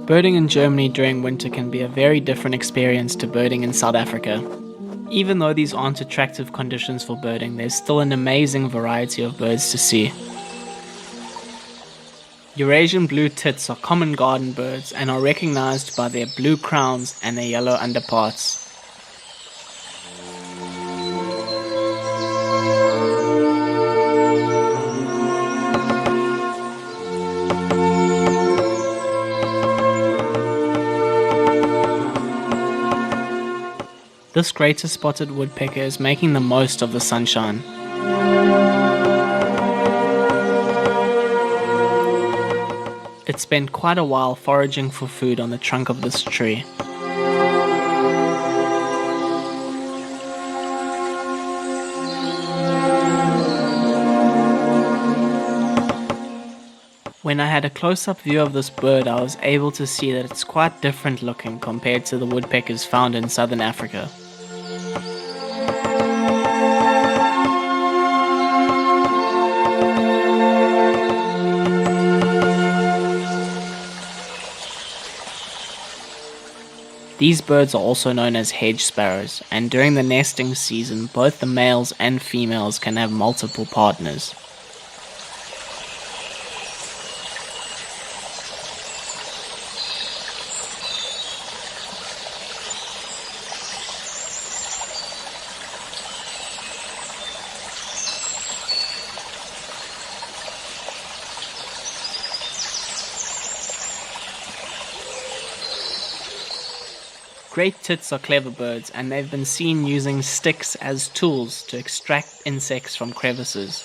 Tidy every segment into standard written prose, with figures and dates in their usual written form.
Birding in Germany during winter can be a very different experience to birding in South Africa. Even though these aren't attractive conditions for birding, there's still an amazing variety of birds to see. Eurasian blue tits are common garden birds and are recognized by their blue crowns and their yellow underparts. This greater spotted woodpecker is making the most of the sunshine. It spent quite a while foraging for food on the trunk of this tree. When I had a close-up view of this bird, I was able to see that it's quite different looking compared to the woodpeckers found in southern Africa. These birds are also known as hedge sparrows, and during the nesting season, both the males and females can have multiple partners. Great tits are clever birds, and they've been seen using sticks as tools to extract insects from crevices.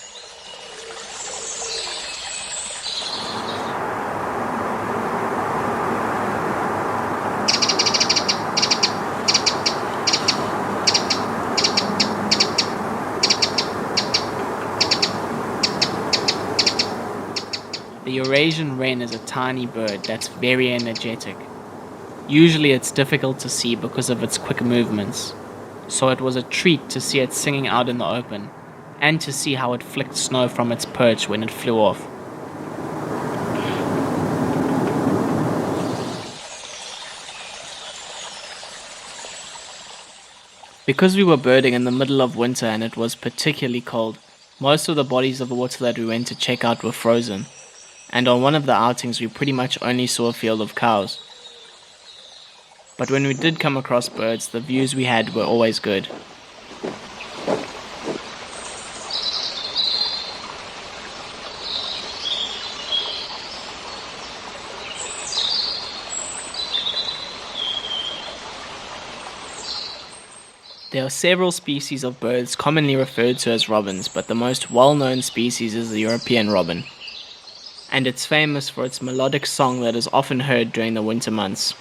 The Eurasian wren is a tiny bird that's very energetic. Usually it's difficult to see because of its quick movements, so it was a treat to see it singing out in the open, and to see how it flicked snow from its perch when it flew off. Because we were birding in the middle of winter and it was particularly cold, most of the bodies of water that we went to check out were frozen, and on one of the outings we pretty much only saw a field of cows. But when we did come across birds, the views we had were always good. There are several species of birds commonly referred to as robins, but the most well-known species is the European robin, and it's famous for its melodic song that is often heard during the winter months.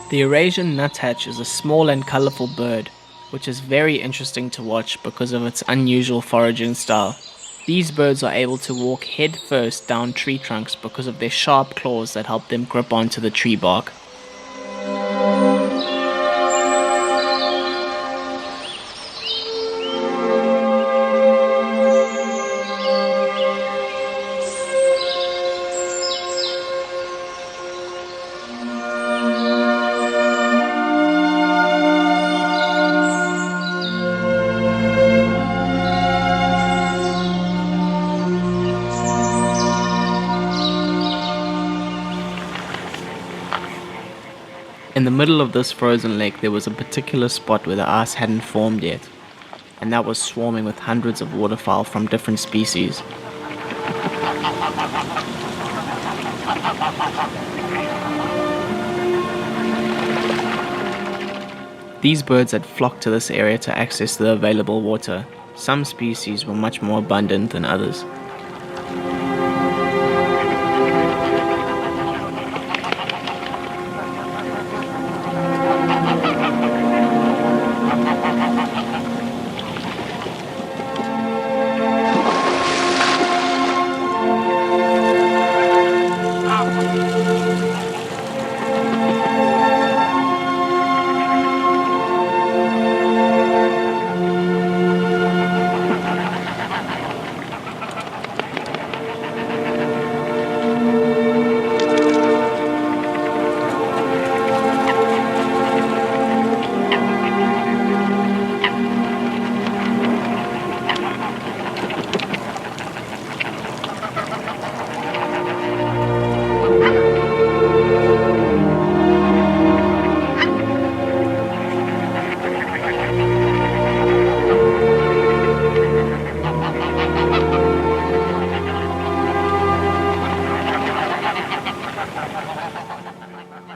The Eurasian nuthatch is a small and colorful bird, which is very interesting to watch because of its unusual foraging style. These birds are able to walk head first down tree trunks because of their sharp claws that help them grip onto the tree bark. middle of this frozen lake, there was a particular spot where the ice hadn't formed yet, and that was swarming with hundreds of waterfowl from different species. These birds had flocked to this area to access the available water. Some species were much more abundant than others.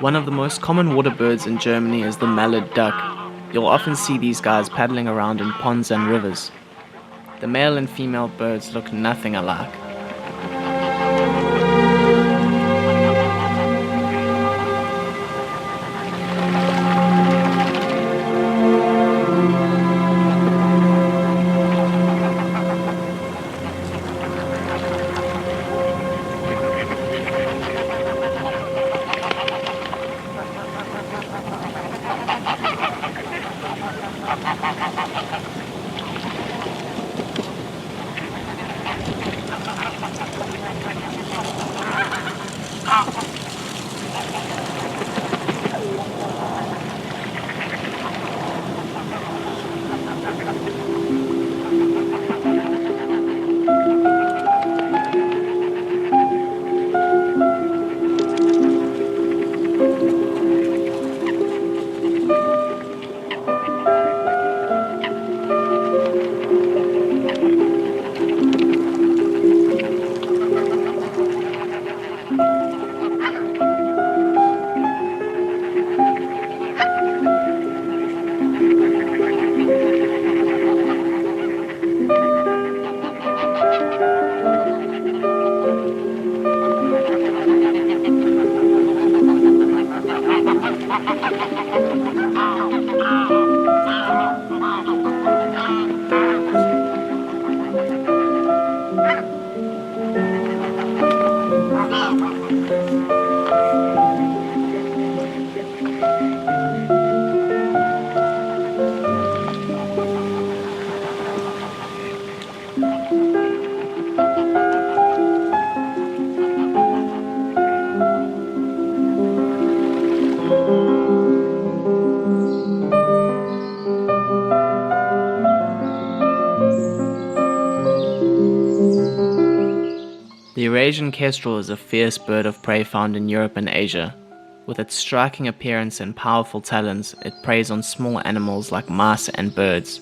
One of the most common water birds in Germany is the mallard duck. You'll often see these guys paddling around in ponds and rivers. The male and female birds look nothing alike. The Eurasian kestrel is a fierce bird of prey found in Europe and Asia. With its striking appearance and powerful talons, it preys on small animals like mice and birds.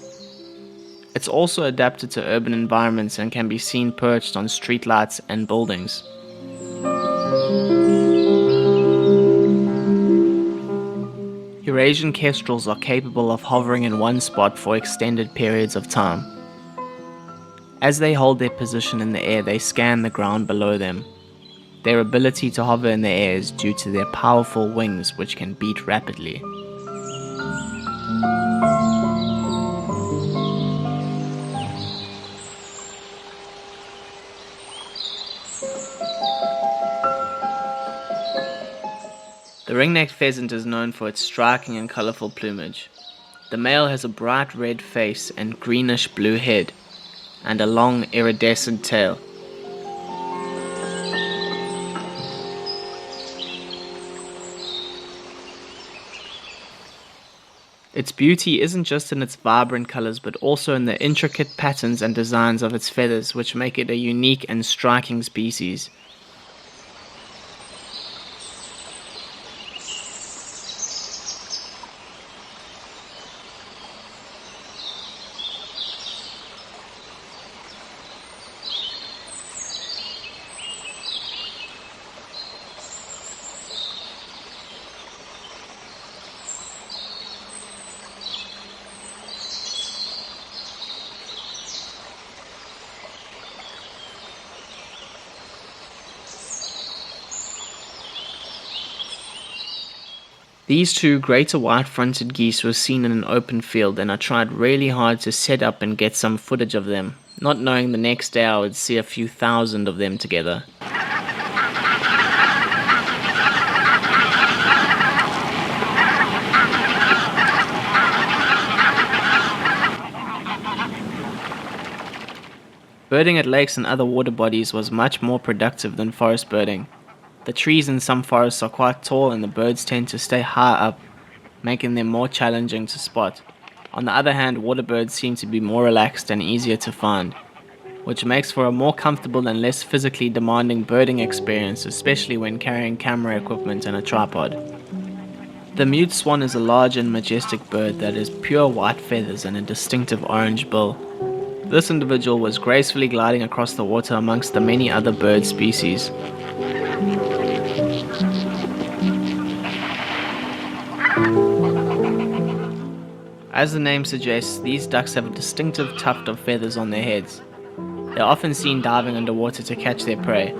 It's also adapted to urban environments and can be seen perched on streetlights and buildings. Eurasian kestrels are capable of hovering in one spot for extended periods of time. As they hold their position in the air, they scan the ground below them. Their ability to hover in the air is due to their powerful wings, which can beat rapidly. The ring-necked pheasant is known for its striking and colorful plumage. The male has a bright red face and greenish-blue head, and a long iridescent tail. Its beauty isn't just in its vibrant colors, but also in the intricate patterns and designs of its feathers, which make it a unique and striking species. These two greater white-fronted geese were seen in an open field, and I tried really hard to set up and get some footage of them, not knowing the next day I would see a few thousand of them together. Birding at lakes and other water bodies was much more productive than forest birding. The trees in some forests are quite tall and the birds tend to stay high up, making them more challenging to spot. On the other hand, water birds seem to be more relaxed and easier to find, which makes for a more comfortable and less physically demanding birding experience, especially when carrying camera equipment and a tripod. The mute swan is a large and majestic bird that has pure white feathers and a distinctive orange bill. This individual was gracefully gliding across the water amongst the many other bird species. As the name suggests, these ducks have a distinctive tuft of feathers on their heads. They're often seen diving underwater to catch their prey.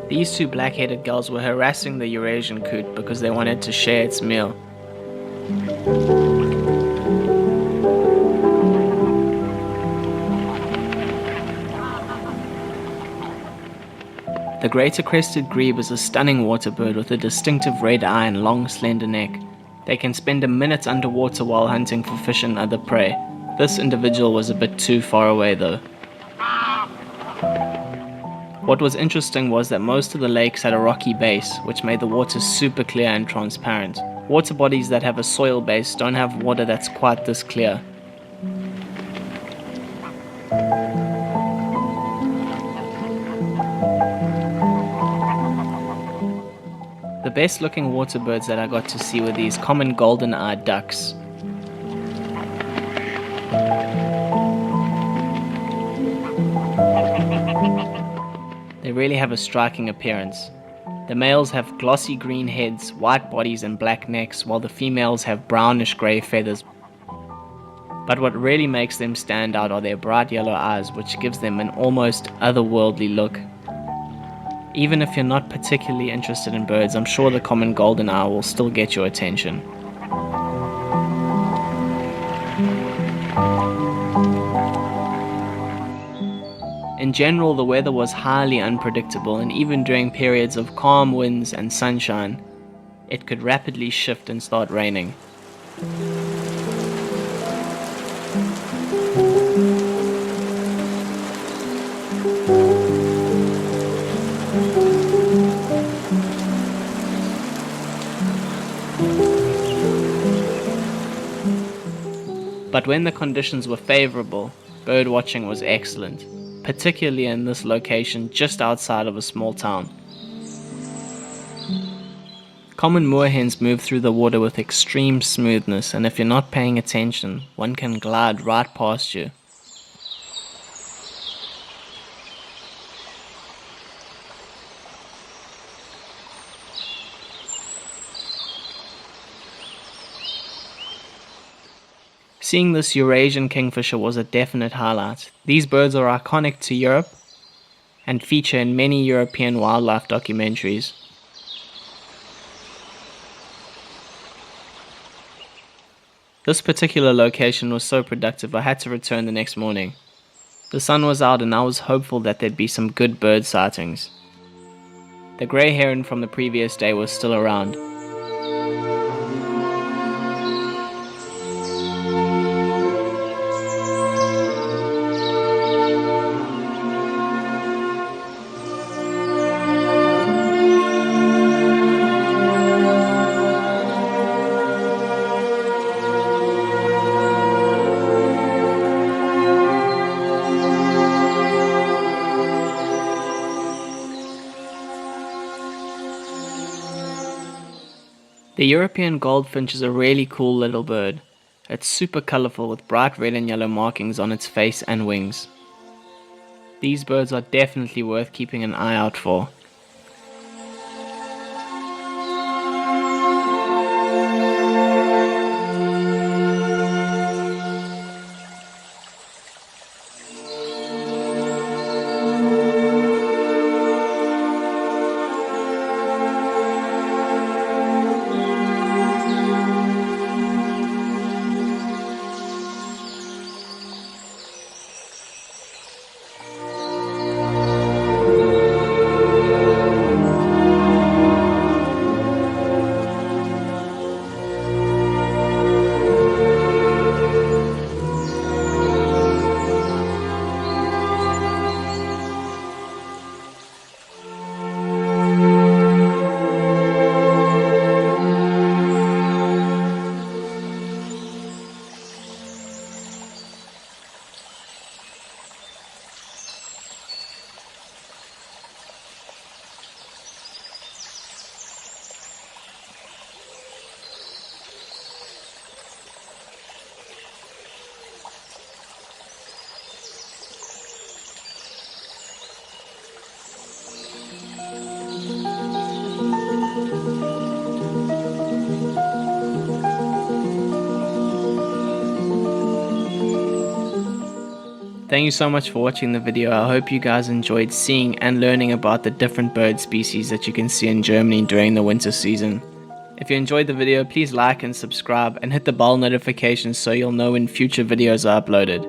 These two black-headed gulls were harassing the Eurasian coot because they wanted to share its meal. The greater crested grebe is a stunning water bird with a distinctive red eye and long slender neck. They can spend a minute underwater while hunting for fish and other prey. This individual was a bit too far away though. What was interesting was that most of the lakes had a rocky base, which made the water super clear and transparent. Water bodies that have a soil base don't have water that's quite this clear. The best looking water birds that I got to see were these common golden-eyed ducks. They really have a striking appearance. The males have glossy green heads, white bodies and black necks, while the females have brownish grey feathers. But what really makes them stand out are their bright yellow eyes, which gives them an almost otherworldly look. Even if you're not particularly interested in birds, I'm sure the common golden eye will still get your attention. In general, the weather was highly unpredictable, and even during periods of calm winds and sunshine, it could rapidly shift and start raining. But when the conditions were favorable, bird watching was excellent, particularly in this location just outside of a small town. Common moorhens move through the water with extreme smoothness, and if you're not paying attention, one can glide right past you. Seeing this Eurasian kingfisher was a definite highlight. These birds are iconic to Europe and feature in many European wildlife documentaries. This particular location was so productive I had to return the next morning. The sun was out and I was hopeful that there'd be some good bird sightings. The grey heron from the previous day was still around. The European goldfinch is a really cool little bird. It's super colorful with bright red and yellow markings on its face and wings. These birds are definitely worth keeping an eye out for. Thank you so much for watching the video. I hope you guys enjoyed seeing and learning about the different bird species that you can see in Germany during the winter season. If you enjoyed the video, please like and subscribe and hit the bell notifications so you'll know when future videos are uploaded.